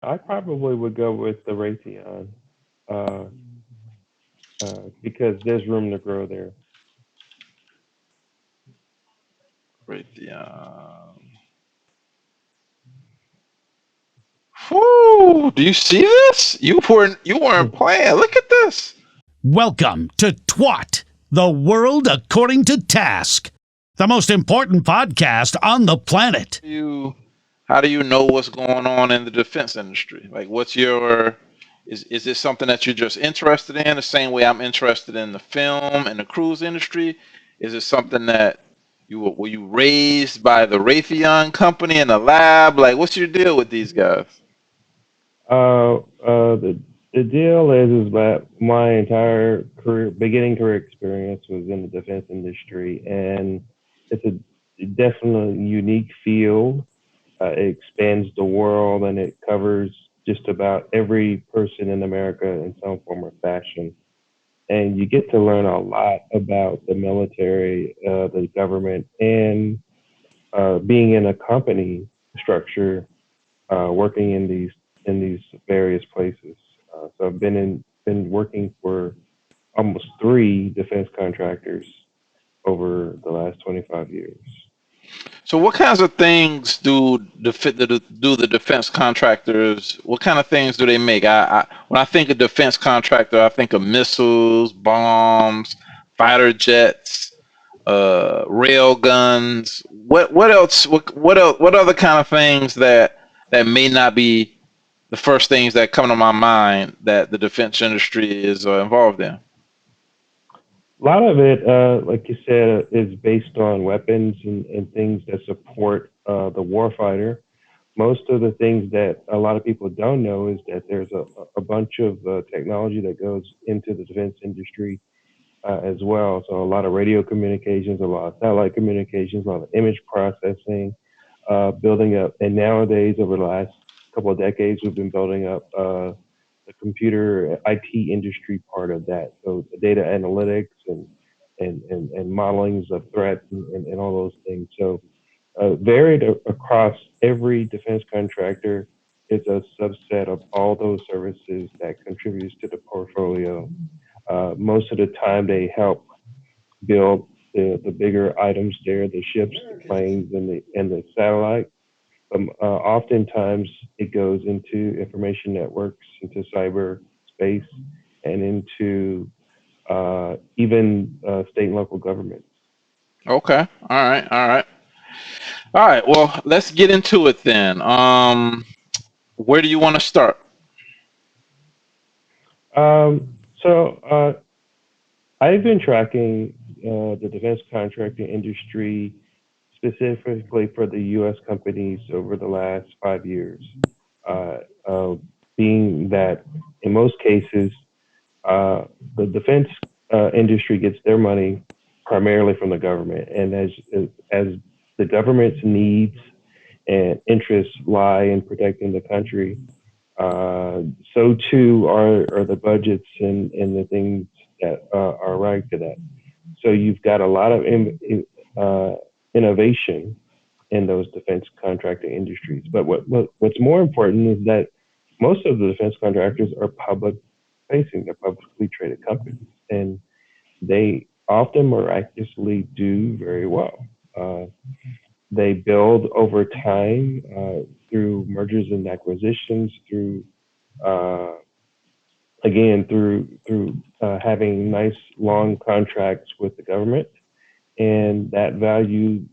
I probably would go with the Raytheon uh, because there's room to grow there. Right. Whoo! Do you see this? You weren't playing. Look at this. Welcome to TWAT, the world according to task, the most important podcast on the planet. You, how do you know what's going on in the defense industry? Like, what's your is this something that you're just interested in the same way I'm interested in the film and the cruise industry? Is it something that were you raised by the Raytheon company in the lab? Like, what's your deal with these guys? Uh, the deal is that my entire beginning career experience was in the defense industry, and it's a definitely unique field. It expands the world, and it covers just about every person in America in some form or fashion. And you get to learn a lot about the military, the government, and being in a company structure, working in these various places. So I've been working for almost three defense contractors over the last 25 years. So, what kinds of things do the defense contractors? What kind of things do they make? When I think of defense contractor, I think of missiles, bombs, fighter jets, rail guns. What else? What else? What other kind of things that may not be the first things that come to my mind that the defense industry is involved in? A lot of it, like you said, is based on weapons and things that support the warfighter. Most of the things that a lot of people don't know is that there's a bunch of technology that goes into the defense industry as well. So a lot of radio communications, a lot of satellite communications, a lot of image processing, building up. And nowadays, over the last couple of decades, we've been building up the computer IT industry part of that. So the data analytics and modelings of threats and all those things. So varied across every defense contractor is a subset of all those services that contributes to the portfolio. Most of the time, they help build the bigger items there, the ships, the planes, and the satellites. Oftentimes, it goes into information networks, into cyber space, and into even state and local governments. Okay. All right. All right. All right. Well, let's get into it then. Where do you want to start? So I've been tracking the defense contracting industry specifically for the U.S. companies over the last 5 years. Uh, uh, Being that in most cases, uh, the defense industry gets their money primarily from the government, and as the government's needs and interests lie in protecting the country, uh, so too are the budgets and the things that are right to that. So you've got a lot of uh, innovation in those defense contracting industries. But what's more important is that most of the defense contractors are public facing, they're publicly traded companies, and they often miraculously do very well. Uh, they build over time through mergers and acquisitions, through uh, again through having nice long contracts with the government, and that value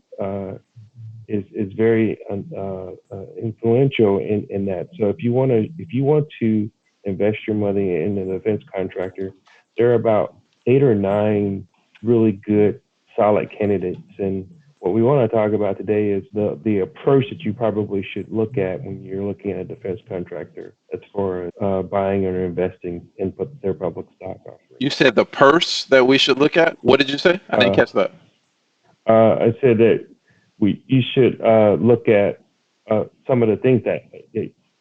is very influential in that. So if you want to invest your money in a defense contractor, there are about eight or nine really good solid candidates. And what we want to talk about today is the approach that you probably should look at when you're looking at a defense contractor as far as buying or investing in their public stock offering. You said the purse that we should look at. What did you say? I didn't Uh, catch that. I said that you should look at some of the things that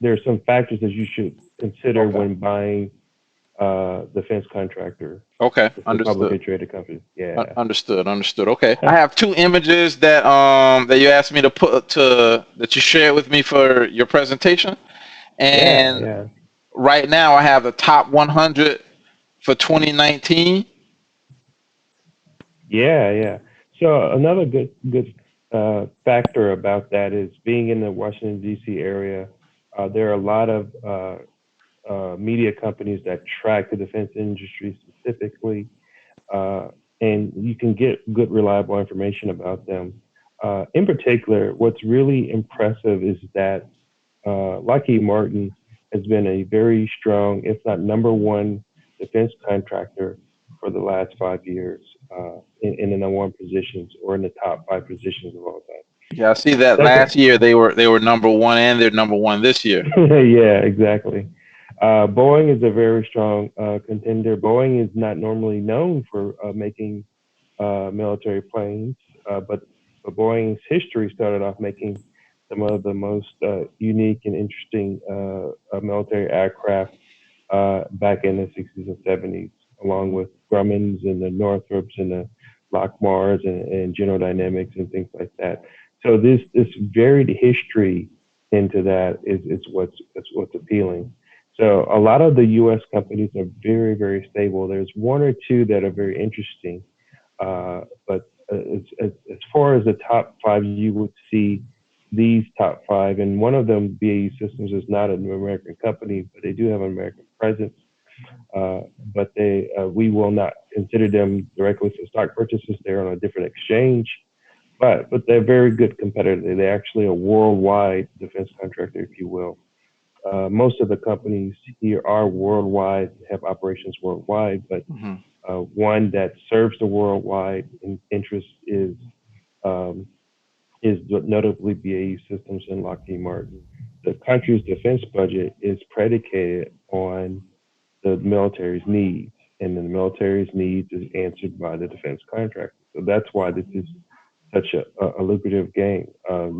there are some factors that you should consider Okay. when buying defense contractor, Okay. the Understood. publicly traded companies. Yeah. Understood. Understood. Okay. I have two images that that you asked me to put to that you shared with me for your presentation, Yeah, And yeah, right now, I have the top 100 for 2019. yeah, yeah. So another good factor about that is being in the Washington D.C. area. There are a lot of media companies that track the defense industry specifically, uh, and you can get good, reliable information about them. In particular, what's really impressive is that Lockheed Martin has been a very strong, if not number one, defense contractor for the last 5 years in the number one positions or in the top five positions of all Yeah, I see that time. last Second, year they were number one, and they're number one this year. yeah, exactly. Boeing is a very strong contender. Boeing is not normally known for making military planes, but Boeing's history started off making some of the most unique and interesting military aircraft back in the 60s and 70s, along with Grumman's and the Northrops and the Lockmars and General Dynamics and things like that. So this varied history into that is what's appealing. So a lot of the U.S. companies are very stable. There's one or two that are very interesting, but as far as the top five, you would see these top five, and one of them, BAE Systems, is not an American company, but they do have an American presence. Uh, but we will not consider them directly for stock purchases. They're on a different exchange, but they're very good competitor. They're actually a worldwide defense contractor, if you will. Most of the companies here are worldwide, have operations worldwide, but Mhm. one that serves the worldwide interest um, is notably BAE Systems and Lockheed Martin. The country's defense budget is predicated on the military's needs, and the military's needs is answered by the defense contractor. So that's why this is such a lucrative game.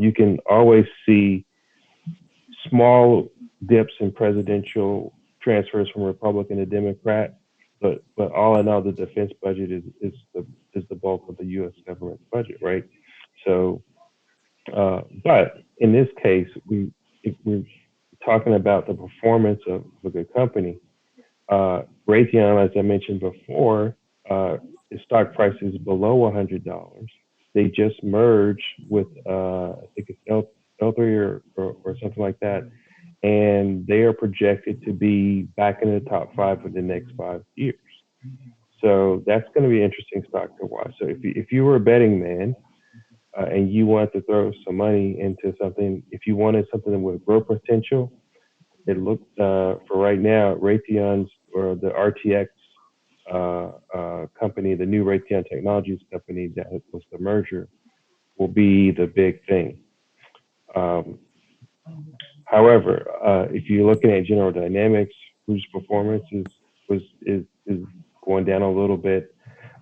You can always see small dips in presidential transfers from Republican to Democrat, but all in all, the defense budget is the bulk of the U.S. government's budget, right? So, but in this case, if we're talking about the performance of a good company. Raytheon, as I mentioned before, the stock price is below $100. They just merged with, I think it's L3 or something like that, and they are projected to be back in the top five for the next 5 years. So that's going to be an interesting stock to watch. So if you were a betting man and you want to throw some money into something, if you wanted something with growth potential, it looked for right now, Raytheon's or the RTX company, the new Raytheon Technologies company that was the merger, will be the big thing. Um, However, if you're looking at General Dynamics, whose performance is going down a little bit,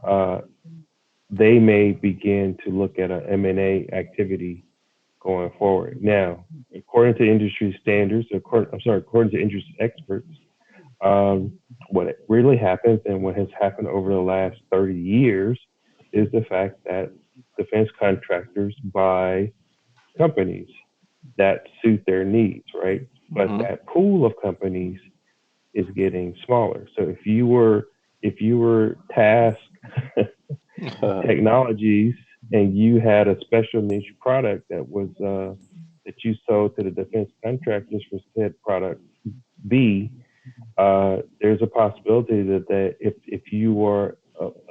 uh, they may begin to look at an M&A activity going forward. Now, according to industry standards, according to industry experts, what really happens and what has happened over the last 30 years is the fact that defense contractors buy companies that suit their needs, right? But Mhm. that pool of companies is getting smaller. So if you were tasked technologies and you had a special niche product that you sold to the defense contractors for said product B, there's a possibility that if you are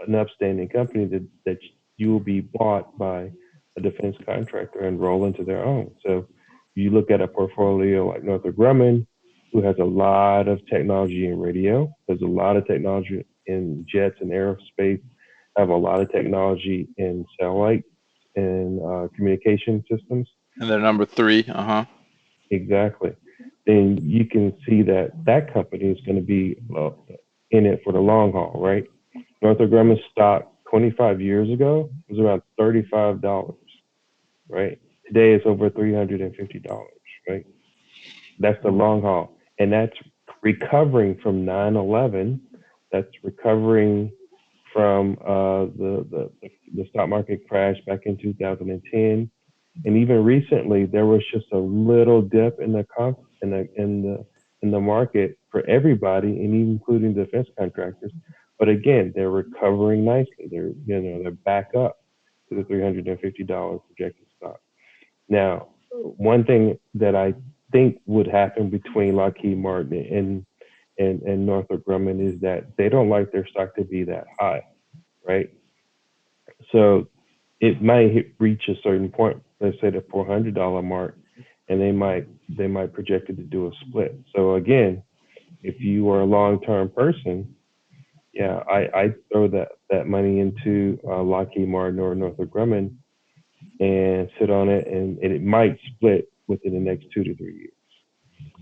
an upstanding company that you will be bought by a defense contractor and roll into their own. So you look at a portfolio like Northrop Grumman, who has a lot of technology in radio, there's a lot of technology in jets and aerospace, have a lot of technology in satellite and communication systems. And they're number three. Exactly. Then you can see that that company is going to be in it for the long haul, right? Northrop Grumman stock 25 years ago was around $35, right? Today it's over $350, right? That's the long haul. And that's recovering from 9/11. That's recovering from the stock market crash back in 2010. And even recently, there was just a little dip in the in the market for everybody, and even including defense contractors. But again, they're recovering nicely. They're back up to the $350 projected stock. Now, one thing that I think would happen between Lockheed Martin and Northrop Grumman is that they don't like their stock to be that high, right? So it might reach a certain point, let's say the $400 mark, and they might project it to do a split. So again, if you are a long term person, yeah, I throw that money into Lockheed Martin or Northrop Grumman and sit on it, and it might split within the next 2 to 3 years.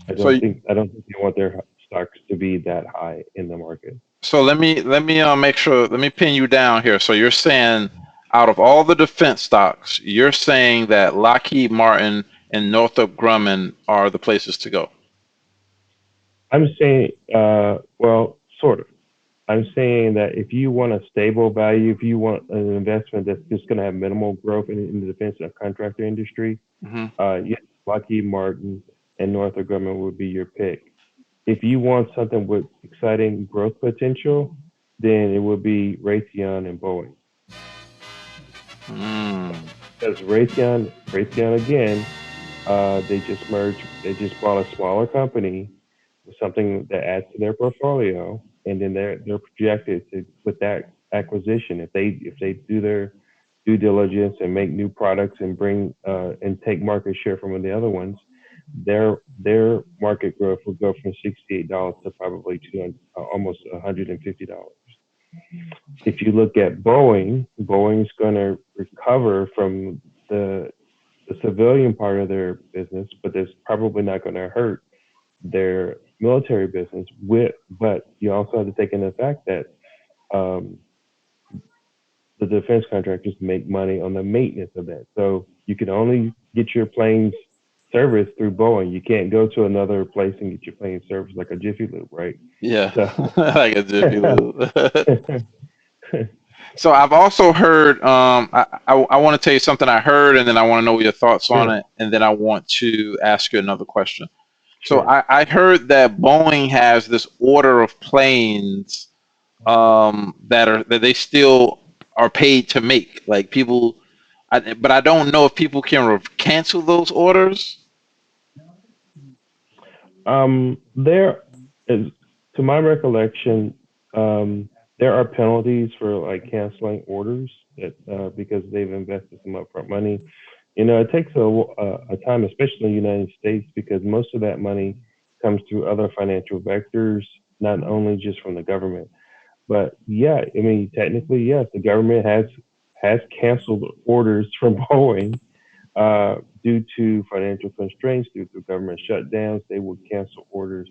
I So don't think I don't think they want their stocks to be that high in the market. so let me make sure. Let me pin you down here. So you're saying out of all the defense stocks, you're saying that Lockheed Martin and Northrop Grumman are the places to go. I'm saying, well, sort of. I'm saying that if you want a stable value, if you want an investment that's just going to have minimal growth in the defense and contractor industry, Hmm. yes, Lockheed Martin and Northrop Grumman would be your pick. If you want something with exciting growth potential, then it would be Raytheon and Boeing. Mm. Because Raytheon again, they just merged, they just bought a smaller company with something that adds to their portfolio, and then they're projected to, with that acquisition, if they do their due diligence and make new products and bring and take market share from the other ones, their market growth will go from $68 to probably 200, almost $150. If you look at Boeing's going to recover from the civilian part of their business, but it's probably not going to hurt their military business. But you also have to take into the fact that um, the defense contractors make money on the maintenance of that. So you can only get your planes serviced through Boeing. You can't go to another place and get your plane serviced like a Jiffy Lube, right? Yeah, So, like a Jiffy Lube. So I've also heard. I want to tell you something I heard, and then I want to know your thoughts on sure, it, and then I want to ask you another question. So sure. I heard that Boeing has this order of planes that they still are paid to make. Like people, but I don't know if people can cancel those orders. There is, to my recollection, there are penalties for like canceling orders that because they've invested some upfront money. It takes a time, especially in the United States, because most of that money comes through other financial vectors, not only just from the government. But yeah, I mean, technically, yes, the government has canceled orders from Boeing due to financial constraints, due to government shutdowns. They would cancel orders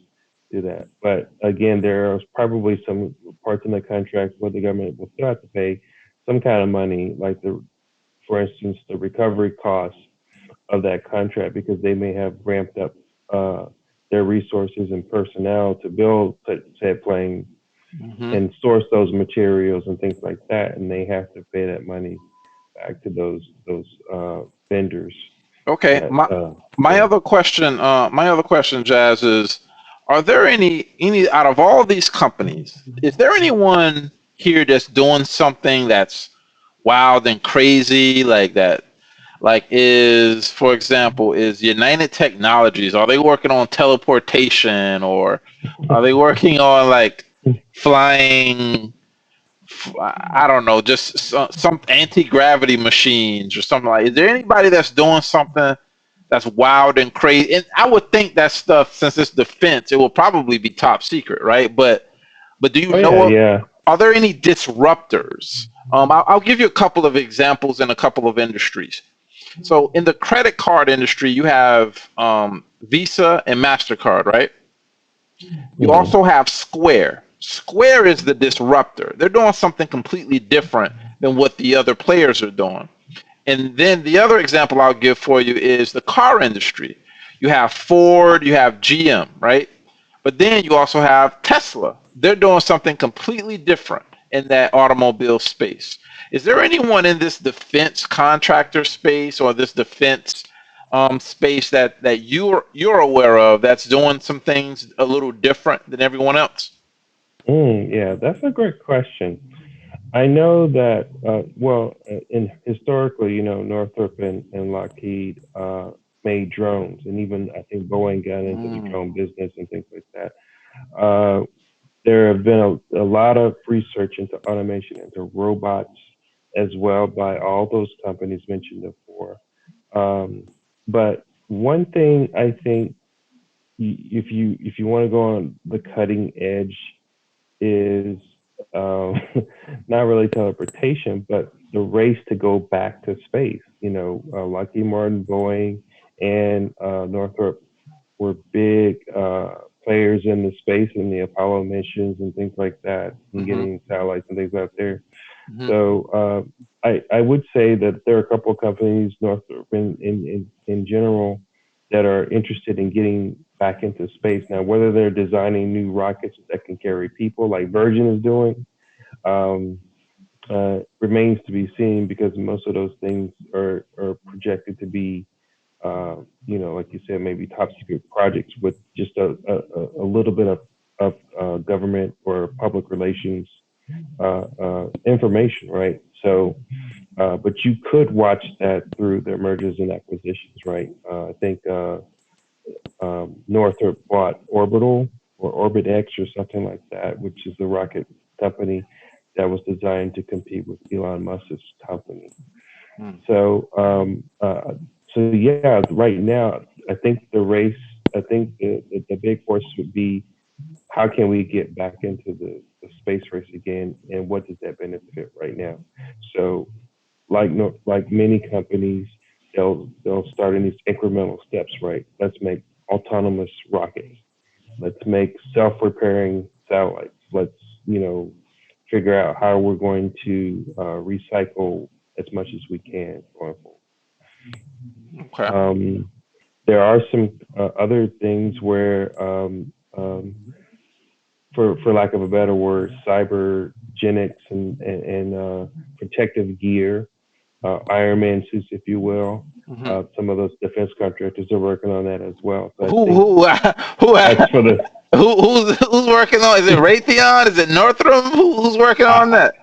to that. But again, there are probably some parts in the contract where the government will still have to pay some kind of money, like for instance, the recovery costs of that contract, because they may have ramped up uh, their resources and personnel to build said plane Hmm. and source those materials and things like that, and they have to pay that money back to those vendors. Okay. That My yeah. other question, Jazz, is: are there any out of all these companies? Is there anyone here that's doing something that's wild and crazy like that? Like, for example, is United Technologies, are they working on teleportation, or are they working on like flying, I don't know, just some anti-gravity machines or something like? Is there anybody that's doing something that's wild and crazy? And I would think that stuff, since it's defense, it will probably be top secret, right? But do you Oh know yeah, of, yeah. are there any disruptors? I'll give you a couple of examples in a couple of industries. So in the credit card industry, you have Visa and MasterCard, right? You Hmm. also have Square. Square is the disruptor. They're doing something completely different than what the other players are doing. And then the other example I'll give for you is the car industry. You have Ford, you have GM, right? But then you also have Tesla. They're doing something completely different in that automobile space. Is there anyone in this defense contractor space or this defense space that you're aware of that's doing some things a little different than everyone else? Yeah, that's a great question. I know that, in historically, Northrop and Lockheed made drones, and even I think Boeing got into the Mm, drone business and things like that. Uh, there have been a lot of research into automation, into robots as well by all those companies mentioned before. Um, but one thing I think, if you want to go on the cutting edge, is um, not really teleportation, but the race to go back to space. Lockheed Martin, Boeing, and Northrop were big players in the space and the Apollo missions and things like that, and hmm getting satellites and things out there. hmm So I would say that there are a couple of companies, Northrop in general, that are interested in getting back into space. Now, whether they're designing new rockets that can carry people, like Virgin is doing, um, remains to be seen, because most of those things are projected to be, like you said, maybe top secret projects with just a little bit of government or public relations information, right? So, but you could watch that through their mergers and acquisitions, right? I think Northrop bought Orbital or Orbit X or something like that, which is a rocket company that was designed to compete with Elon Musk's company. mm So, yeah, right now, I think the race, I think the big force would be, how can we get back into the space race again, and what does that benefit right now? So, like no, like many companies, they'll start in these incremental steps, right? Let's make autonomous rockets. Let's make self-repairing satellites. Let's figure out how we're going to recycle as much as we can going Okay. forward. There are some other things where, for lack of a better word, cybergenics and protective gear, Iron Man suits, if you will. hmm Some of those defense contractors are working on that as well. So I Who think who who that's for the. who's working on? Is it Raytheon? Is it Northrop? Who's working on I, that?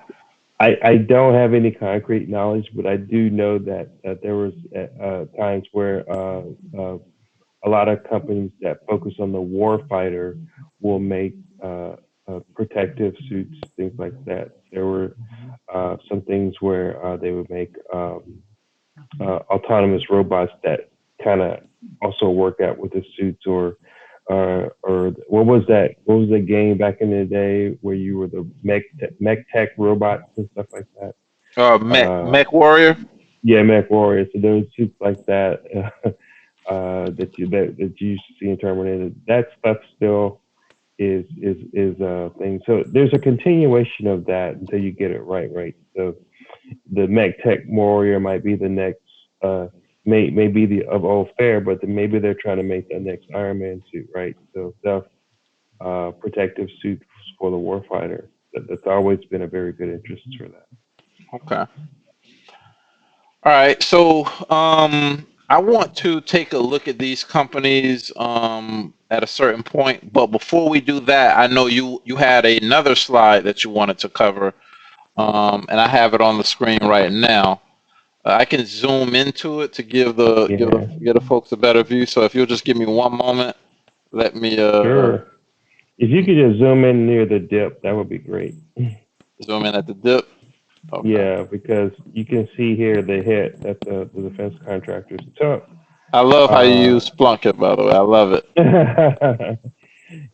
I don't have any concrete knowledge, but I do know that there was times where a lot of companies that focus on the war fighter will make protective suits, things like that. There were some things where they would make autonomous robots that kind of also work out with the suits, or what was that? What was the game back in the day where you were the mech tech robots and stuff like that? Uh, Mech Warrior. yeah, Mech Warrior. So those suits like that, that you used to see in Terminator. That stuff still is a thing. So there's a continuation of that until you get it right, right? So the Mech Tech Warrior might be the next, may be the of old fare, but then maybe they're trying to make the next Iron Man suit, right? So self protective suits for the warfighter. That's always been a very good interest for that. Okay. All right. So I want to take a look at these companies at a certain point, but before we do that, I know you had another slide that you wanted to cover, and I have it on the screen right now. I can zoom into it to Yeah, give the folks a better view. So if you'll just give me one moment, let me sure. If you could just zoom in near the dip, that would be great. zoom in at the dip. Okay. Yeah, because you can see here the hit that the defense contractors took. I love how you Uh, use Splunk, by the way. I love it.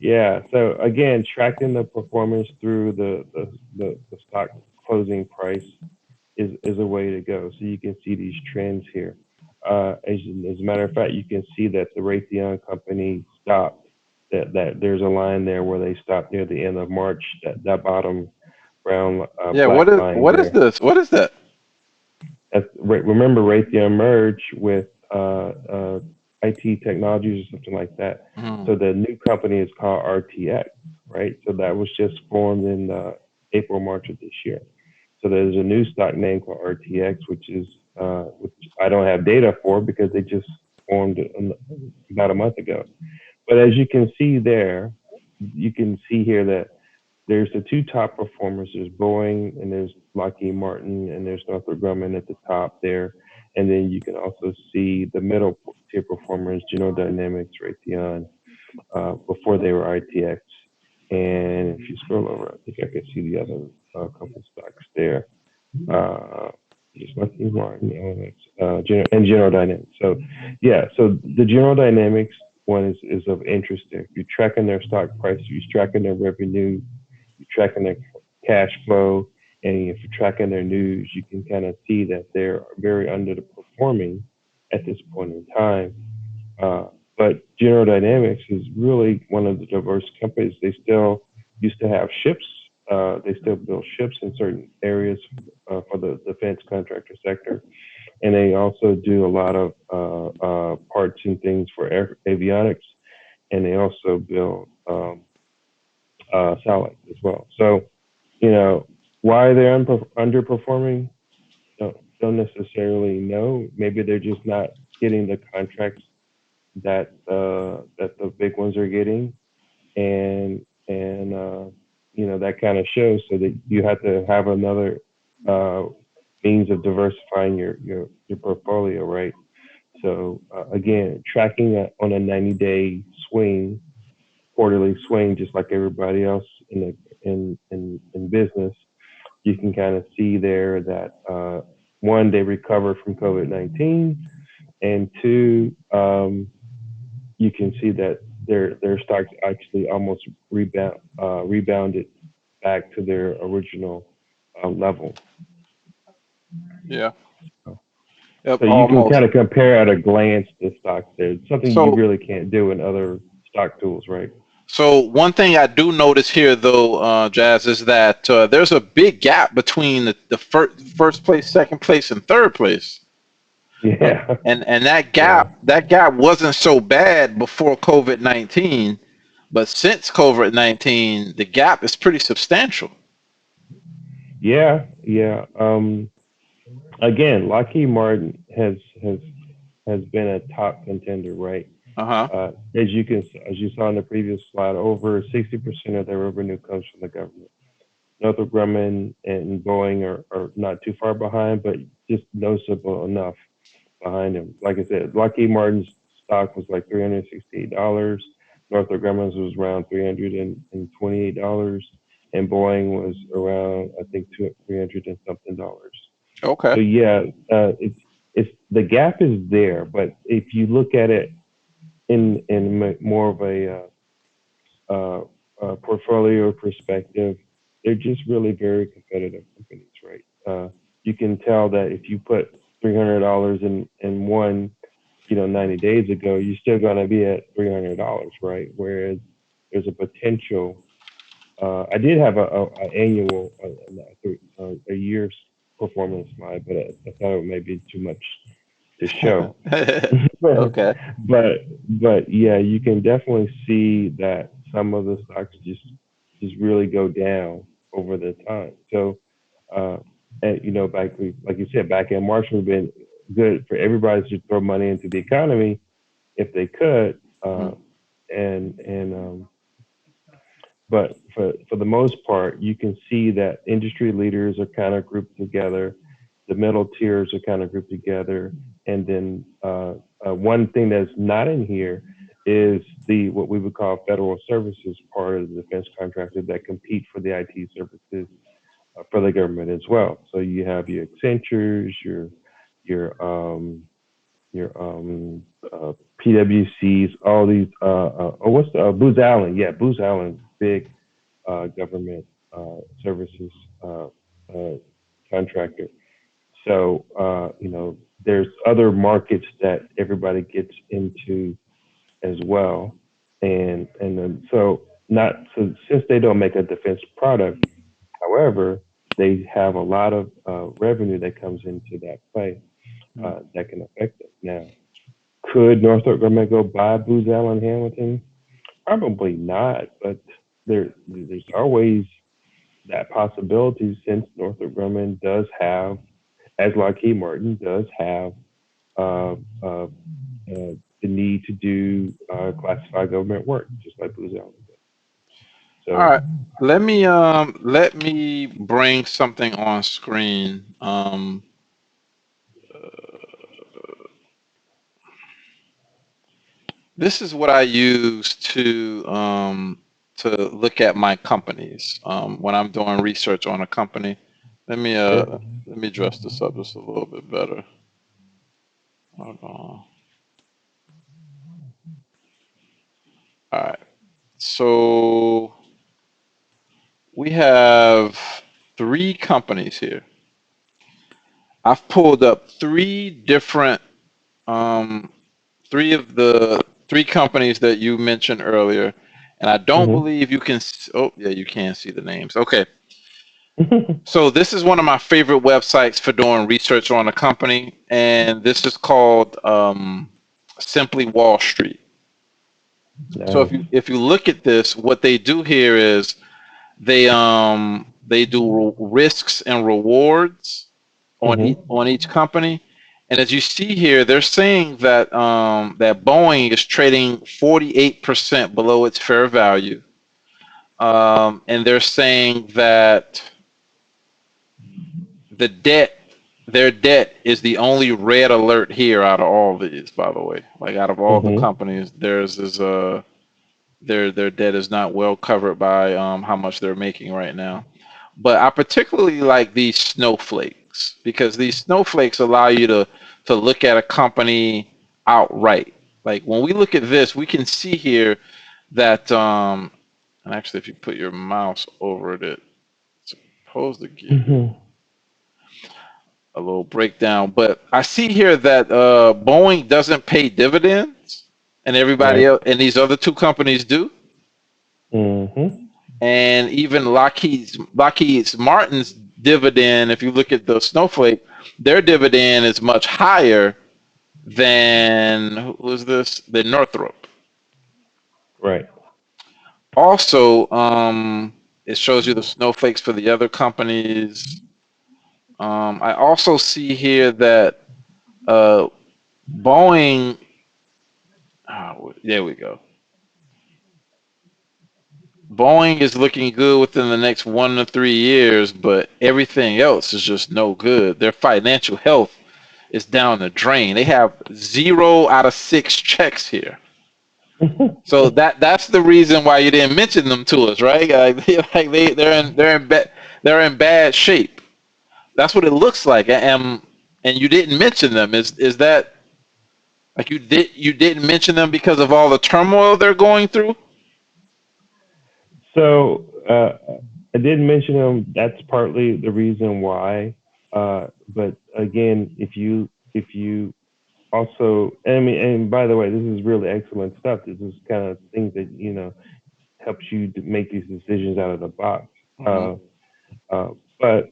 yeah. So again, tracking the performance through the stock closing price is a way to go. So you can see these trends here. As a matter of fact, you can see that the Raytheon company stopped. That there's a line there where they stopped near the end of March. That bottom brown Yeah. black line What is there. this? What is that? Remember, Raytheon merged with IT Technologies or something like that. Hmm. So the new company is called RTX, right? So that was just formed in April, March of this year. So there's a new stock name called RTX, which I don't have data for because they just formed about a month ago. But as you can see there, you can see here that there's the two top performers. There's Boeing and there's Lockheed Martin and there's Northrop Grumman at the top there. And then you can also see the middle tier performers, General Dynamics, Raytheon, before they were ITX. And if you scroll over, I think I can see the other couple stocks there. Just Lockheed Martin, and General Dynamics. So, yeah, so the General Dynamics one is of interest there. If you're tracking their stock price, if you're tracking their revenue, you're tracking their cash flow, and if you're tracking their news, you can kind of see that they're very underperforming at this point in time. But General Dynamics is really one of the diverse companies. They still used to have ships. They still build ships in certain areas for the defense contractor sector. And they also do a lot of parts and things for avionics. And they also build satellites as well. So, why they're underperforming, don't necessarily know. Maybe they're just not getting the contracts that the big ones are getting, and that kind of shows. So that you have to have another means of diversifying your portfolio, right? So again, tracking on a 90-day swing, quarterly swing, just like everybody else in business, you can kind of see there that one, they recover from COVID-19, and two, you can see that their stocks actually almost rebounded back to their original level. Yeah. So Yep. you can Almost. kind of compare at a glance the stocks there. It's something you So really can't do in other stock tools, right? So one thing I do notice here, though, Jazz, is that there's a big gap between the first place, second place, and third place, Yeah. and that Yeah. gap wasn't so bad before COVID-19, but since COVID-19, the gap is pretty substantial. Yeah. Yeah. Again, Lockheed Martin has been a top contender, right? Uh huh. As you saw in the previous slide, over 60% of their revenue comes from the government. Northrop Grumman and Boeing are not too far behind, but just noticeable enough behind them. Like I said, Lockheed Martin's stock was like $368. Northrop Grumman's was around $328, and Boeing was around, I think, 300 and something dollars. So Okay. yeah, it's the gap is there, but if you look at it in more of a portfolio perspective, they're just really very competitive companies, right? You can tell that if you put $300 in one, 90 days ago, you're still going to be at $300, right? Whereas there's a potential. I did have a annual, a year's performance slide, but I thought it might be too much to show. Okay. but yeah, you can definitely see that some of the stocks just really go down over the time. So and like you said, back in March would have been good for everybody to throw money into the economy if they could. Mm. And but for the most part, you can see that industry leaders are kind of grouped together, the middle tiers are kind of grouped together, and then one thing that's not in here is the what we would call federal services part of the defense contractor that compete for the IT services for the government as well. So you have your Accentures, your PwCs, all these. What's the Booz Allen? Yeah, Booz Allen, big government services uh, contractor. So there's other markets that everybody gets into as well, and then, since they don't make a defense product, however, they have a lot of revenue that comes into that play Mm. that can affect it. Now, could Northrop Grumman go buy Booz Allen Hamilton? Probably not, but there's always that possibility since Northrop Grumman does have, as Lockheed Martin does have, uh, uh, the need to do classified government work, just like Booz Allen did. All So, right. Let me bring something on screen. This is what I use to look at my companies when I'm doing research on a company. Let me sure. let me dress this up just a little bit better. Hold on. All right. So we have three companies here. I've pulled up three different um, three of the three companies that you mentioned earlier, and I don't Hmm. believe you can. Oh, yeah, you can see the names. Okay, so this is one of my favorite websites for doing research on a company, and this is called Simply Wall Street. So Nice. if you look at this, what they do here is they do risks and rewards Hmm. on each company. And as you see here, they're saying that that Boeing is trading 48% below its fair value, and they're saying that the debt, their debt, is the only red alert here out of all of these. By the way, like out of all the Hmm. companies, theirs is their debt is not well covered by how much they're making right now. But I particularly like these snowflakes because these snowflakes allow you to look at a company outright. Like when we look at this, we can see here that and actually if you put your mouse over it, it's supposed to give you Hmm. a little breakdown. But I see here that Boeing doesn't pay dividends, and everybody Right. else and these other two companies do. Hmm. And even Lockheed Martin's dividend, if you look at the Snowflake, their dividend is much higher than who was this? Than Northrop. Right. Also, it shows you the snowflakes for the other companies. I also see here that uh, Boeing. Oh, there we go. Boeing is looking good within the next 1 to 3 years, but everything else is just no good. Their financial health is down the drain. They have 0 out of 6 checks here. So that's the reason why you didn't mention them to us, right? Like they're in bad shape. That's what it looks like. And you didn't mention them. Is that like you didn't mention them because of all the turmoil they're going through? So I did mention them. That's partly the reason why. But again, if you also, I mean, and by the way, this is really excellent stuff. This is kind of things that helps you to make these decisions out of the box. Hmm. Uh, but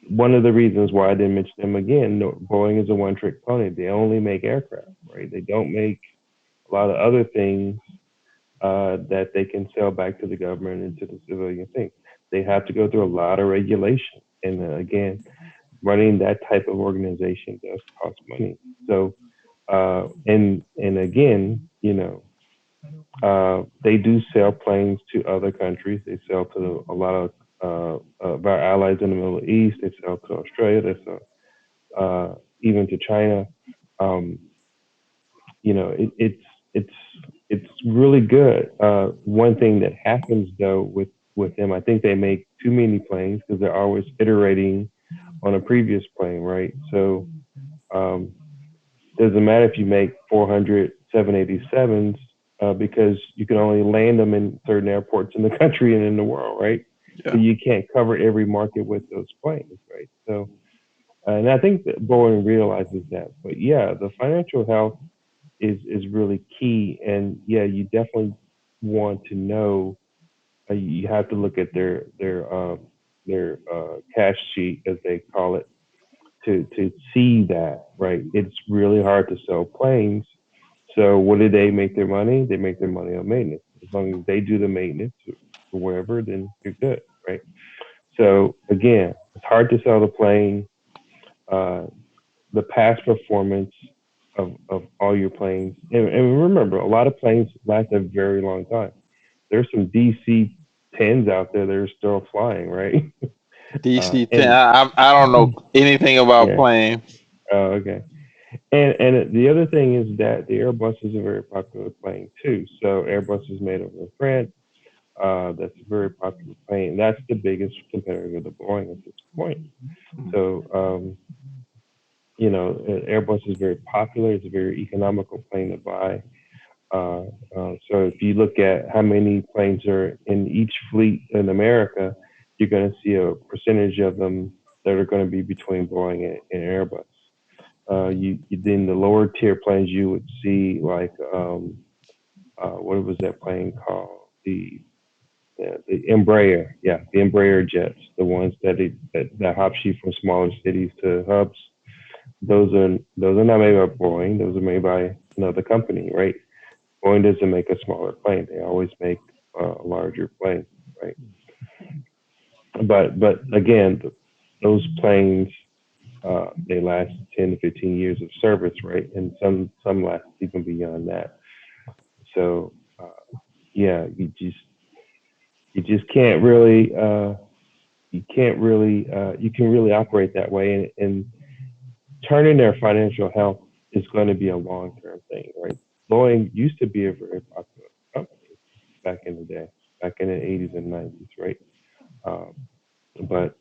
one of the reasons why I didn't mention them again, no, Boeing is a one-trick pony. They only make aircraft, right? They don't make a lot of other things that they can sell back to the government and to the civilian thing. They have to go through a lot of regulation, and again, running that type of organization does cost money. So, and again, they do sell planes to other countries. They sell to a lot of our allies in the Middle East. They sell to Australia. They sell even to China. Um, it's it's really good. One thing that happens though with them, I think they make too many planes because they're always iterating on a previous plane, right? So um, doesn't matter if you make 400 787s because you can only land them in certain airports in the country and in the world, right? So Yeah. you can't cover every market with those planes, right? So, and I think that Boeing realizes that. But yeah, the financial health is really key, and yeah, you definitely want to know. You have to look at their cash sheet, as they call it, to see that, right? It's really hard to sell planes. So what do they make their money? They make their money on maintenance. As long as they do the maintenance or wherever, then you're good, right? So again, it's hard to sell the plane. Uh, the past performance of all your planes, and remember, a lot of planes last a very long time. There's some DC 10s out there that are still flying, right? DC-10. And I don't know anything about yeah, planes. oh, okay. And the other thing is that the Airbus is a very popular plane too. So Airbus is made over in France. That's a very popular plane. That's the biggest competitor to Boeing at this point. So Airbus is very popular. It's a very economical plane to buy. So if you look at how many planes are in each fleet in America, you're going to see a percentage of them that are going to be between Boeing and Airbus. Then the lower tier planes you would see like what was that plane called? The Embraer, yeah, the Embraer jets, the ones that hop you from smaller cities to hubs. Those are not made by Boeing. Those are made by another company, right? Boeing doesn't make a smaller plane. They always make a larger plane, right? But again, those planes they last 10 to 15 years of service, right? And some last even beyond that. So yeah, you just you can really operate that way, and turning their financial health is going to be a long term thing, right? Boeing used to be a very popular company back in the day, back in the 80s and 90s, right? Um, but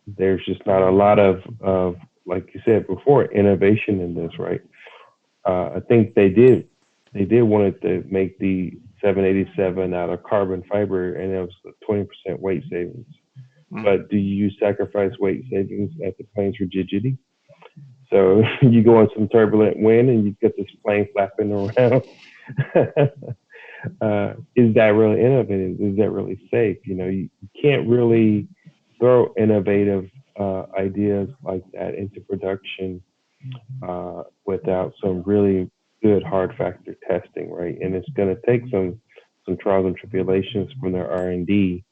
there's just not a lot of, like you said before, innovation in this, right? I think they did wanted to make the 787 out of carbon fiber, and it was a 20% weight savings. But do you sacrifice weight savings at the plane's rigidity? So you go on some turbulent wind and you get this plane flapping around. Is that really innovative? Is that really safe? You can't really throw innovative ideas like that into production without some really good hard factor testing, right? And it's going to take some trials and tribulations from their R&D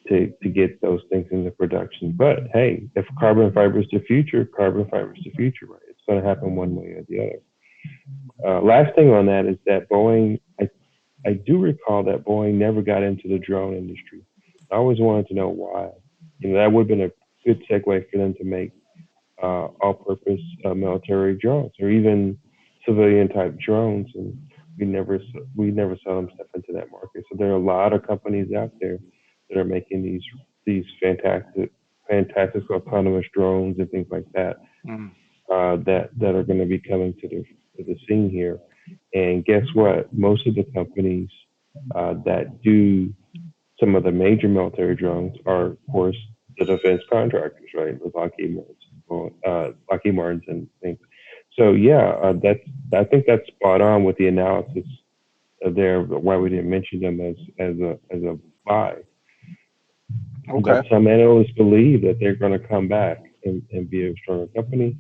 to get those things into production. But hey, if carbon fiber is the future, carbon fiber is the future, right? It's going to happen one way or the other. Last thing on that is that Boeing, I do recall that Boeing never got into the drone industry. I always wanted to know why. That would have been a good segue for them to make all-purpose military drones or even civilian-type drones, and we never saw them step into that market. So there are a lot of companies out there that are making these fantastic autonomous drones and things like that that are going to be coming to the scene here. And guess what? Most of the companies that do some of the major military drones are, of course, the defense contractors, right? With Lockheed Martins and things. So yeah, I think that's spot on with the analysis there. Why we didn't mention them as a buy. Okay. But some analysts believe that they're going to come back and be a stronger company.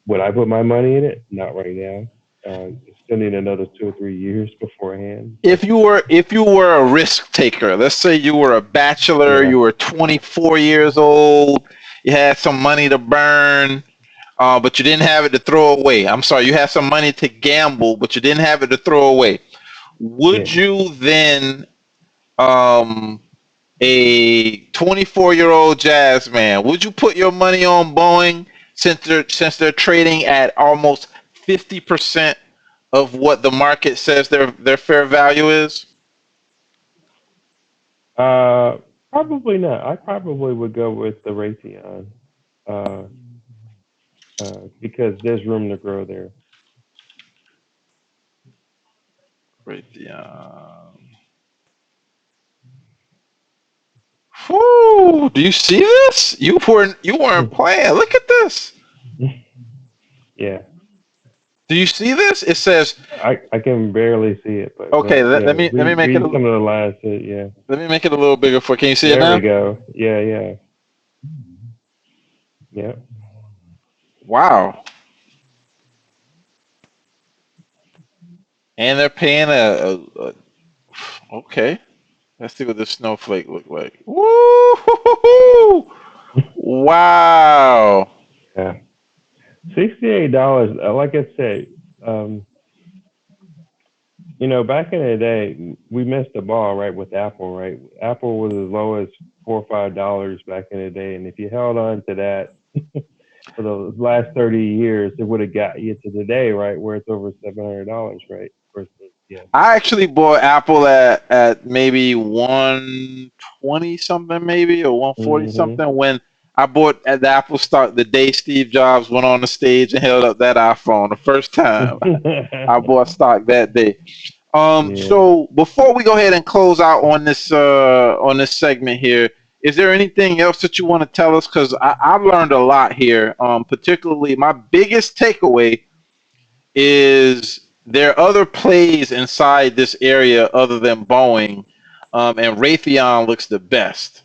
Would I put my money in it? Not right now. Still need another 2 or 3 years beforehand. If you were a risk taker, let's say you were a bachelor, Yeah. you were 24 years old, you had some money to burn, but you didn't have it to throw away. I'm sorry, you had some money to gamble, but you didn't have it to throw away. Would Yeah. you then, a 24-year-old Jazzman, would you put your money on Boeing since they're trading at almost 50% of what the market says their fair value is? Probably not. I probably would go with the Raytheon uh, because there's room to grow there. Raytheon. Whoo! Do you see this? You weren't playing. Look at this. Yeah. Do you see this? It says, I can barely see it, but okay. Let, yeah, let me let me make it read some of the lines. Yeah. let me make it a little bigger for. Can you see it There we now? go. Yeah. Yeah. Yeah. Wow. And they're paying a okay. Let's see what this snowflake look like. Woo! Wow. Yeah, $68. Like I said, um, back in the day, we missed the ball, right, with Apple, right? Apple was as low as $4 or $5 back in the day, and if you held on to that for the last 30 years, it would have got you to today, right, where it's over $700, right? Yeah. I actually bought Apple at maybe 120 something, maybe, or 140 Hmm. something, when I bought at the Apple stock the day Steve Jobs went on the stage and held up that iPhone the first time. I bought stock that day. Yeah. So before we go ahead and close out on this segment here, is there anything else that you want to tell us? Because I've learned a lot here. Particularly, my biggest takeaway is there are other plays inside this area other than Boeing, and Raytheon looks the best.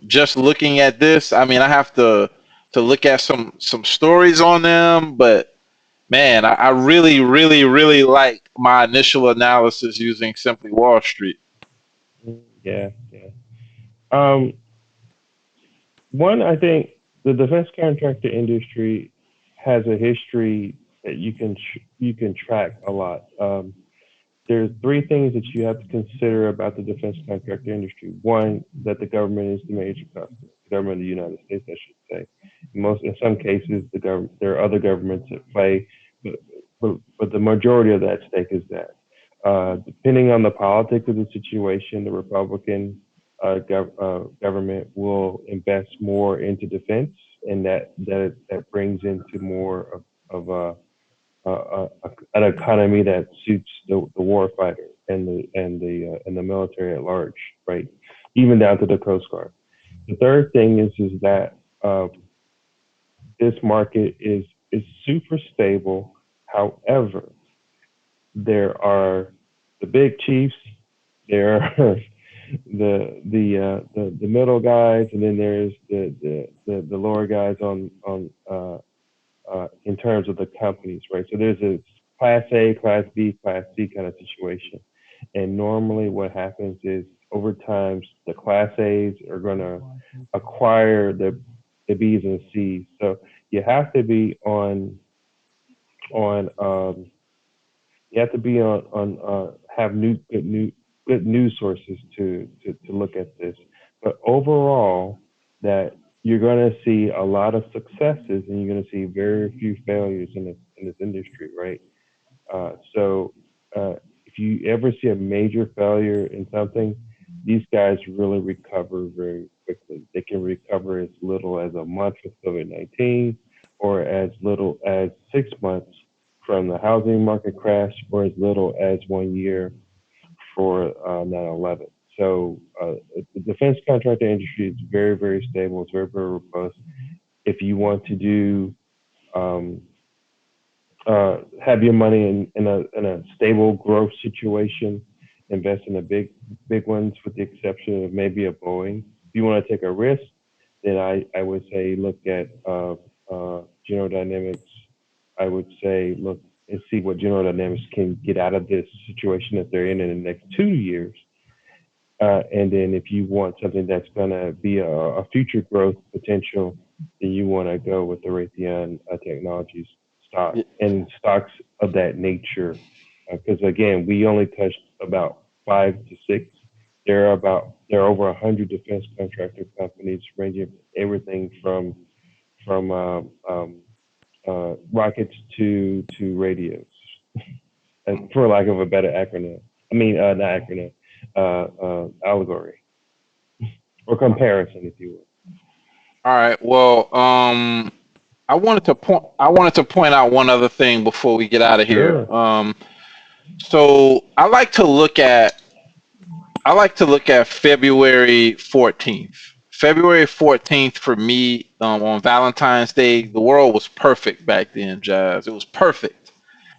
Just looking at this, I mean, I have to look at some stories on them, but man, I really, really, really like my initial analysis using simply Wall Street. Yeah. Yeah. Um, One, I think the defense contractor industry has a history that you can track a lot. There's three things that you have to consider about the defense contractor industry. One, that the government is the major customer, the government of the United States, I should say. In some cases, there are other governments at play, but, but the majority of that stake is that. Depending on the politics of the situation, the Republican government will invest more into defense, and that brings into more of an economy that suits the war fighter and the military at large, right? Even down to the Coast Guard. The third thing is that this market is super stable. However, there are the big chiefs, there are the middle guys, and then there's the lower guys on in terms of the companies, right? So there's a class A, class B, class C kind of situation. And normally what happens is over time, the class A's are going to acquire the B's and C's. So you have to be on you have to be on have good news sources to look at this. But overall, that you're going to see a lot of successes and you're going to see very few failures in this industry, right? So if you ever see a major failure in something, these guys really recover very quickly. They can recover as little as a month with COVID-19, or as little as 6 months from the housing market crash, or as little as 1 year for 9/11. So the defense contractor industry is very, very stable. It's very, very robust. If you want to do um, have your money in a stable growth situation, invest in the big ones, with the exception of maybe a Boeing. If you want to take a risk, then I would say look at General Dynamics. I would say look and see what General Dynamics can get out of this situation that they're in the next 2 years. And then if you want something that's going to be a future growth potential, then you want to go with the Raytheon Technologies stock and stocks of that nature. Because again, we only touched about 5 to 6. There are over 100 defense contractor companies ranging everything from rockets to radios, and for lack of a better acronym. I mean, not acronym, allegory or comparison, if you will. All right. Well, I wanted to point out one other thing before we get out of here. Sure. So I like to look at February 14th. February 14th for me, on Valentine's Day, the world was perfect back then, Jazz. It was perfect.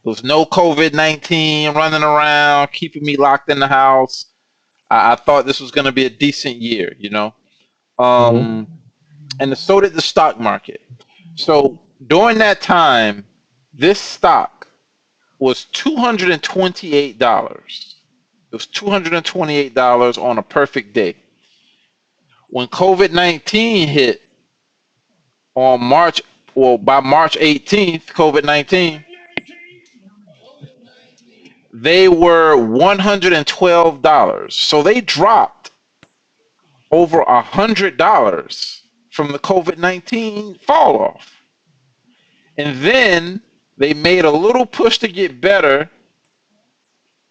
There was no COVID-19 running around, keeping me locked in the house. I thought this was going to be a decent year, you know? Mm-hmm. Um, and so did the stock market. So during that time, this stock was $228. It was $228 on a perfect day. When COVID-19 hit on by March 18th, COVID-19, they were $112. So they dropped over $100 from the COVID-19 fall off. And then they made a little push to get better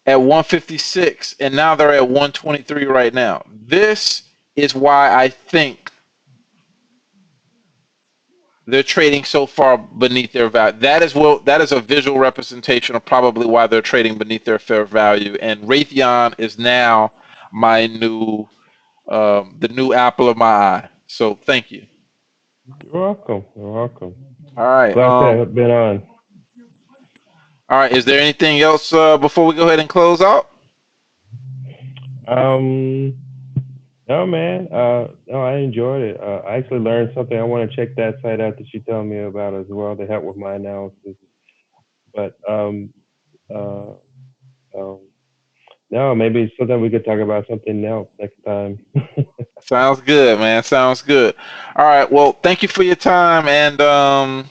at 156, and now they're at 123 right now. This is why I think they're trading so far beneath their value. That is a visual representation of probably why they're trading beneath their fair value. And Raytheon is now my the new apple of my eye. So thank you. You're welcome. You're welcome. All right. Glad to have been on. All right. Is there anything else before we go ahead and close out? No, man. No, I enjoyed it. I actually learned something. I want to check that site out that you told me about as well to help with my analysis. But no, maybe sometime we could talk about something else next time. Sounds good, man. Sounds good. All right. Well, thank you for your time, and